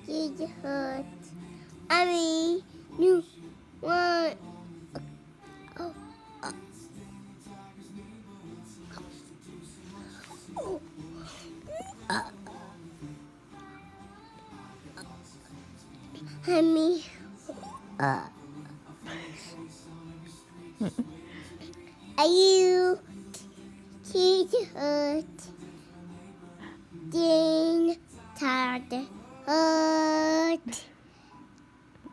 It hurt. I mean, you want. Oh, oh, honey. Are you kid hurt? Then tired hurt.